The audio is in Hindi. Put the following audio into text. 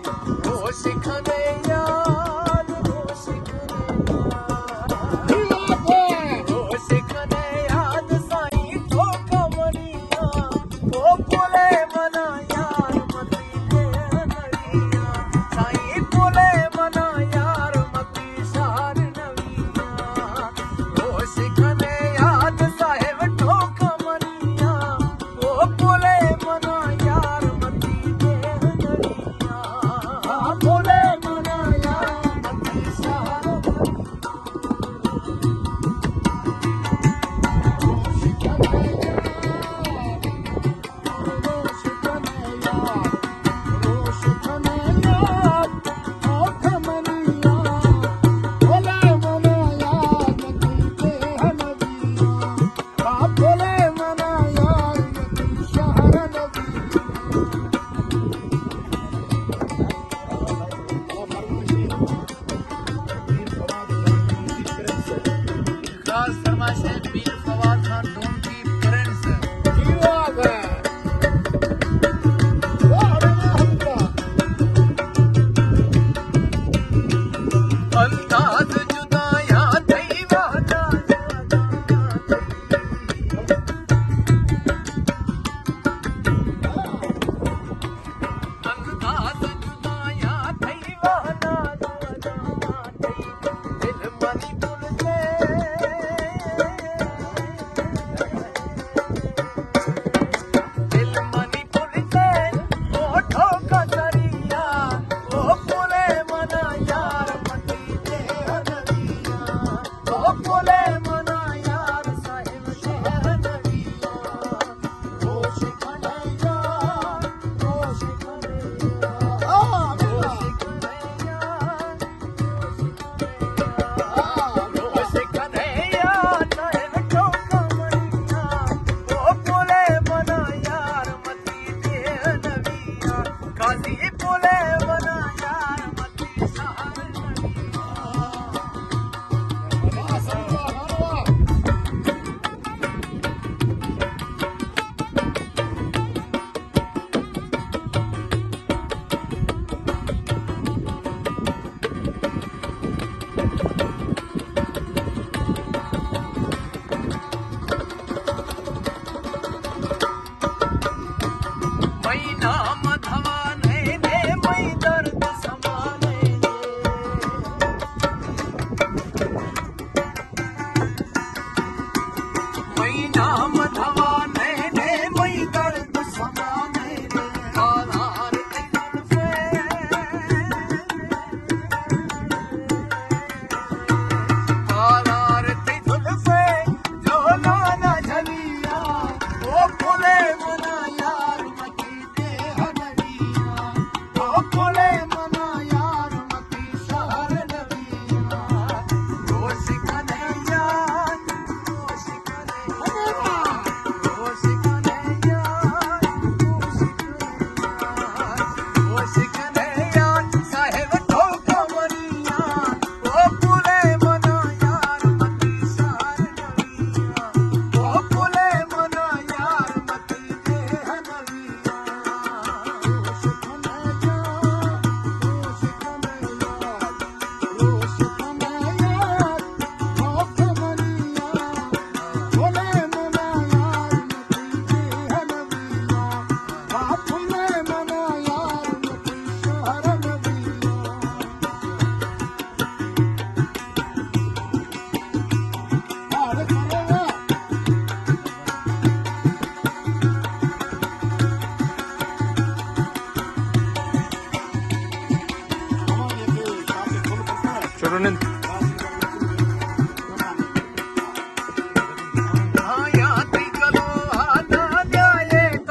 रोश खने यार रोश खने याद साईं ठोका मरिया ओ पुले मना यार मती के नरिया साईं पुले मना यार मती शार नविया रोश खने याद साहिब ठोका मरिया ओ पुले मना यार मती के नरिया पुले मना यार मती शार खास फरमाइश है पीर फवाद खान धूम की फ्रेंड्स अंदाज जुदाया दीवाना अंदाज जुदाया दीवाना दिल मनी पुल से दिल मनी पुल से ओ ठोका सरिया ओ पुले मना यार मती के नदिया ओ पुले मना यार साहिब शहर नदिया रोश खने यार रोश खने यार रोश खने यार रोश खने यार साहिब ठोका मरिया ओ पुले मना यार मती के नदिया काजी पुले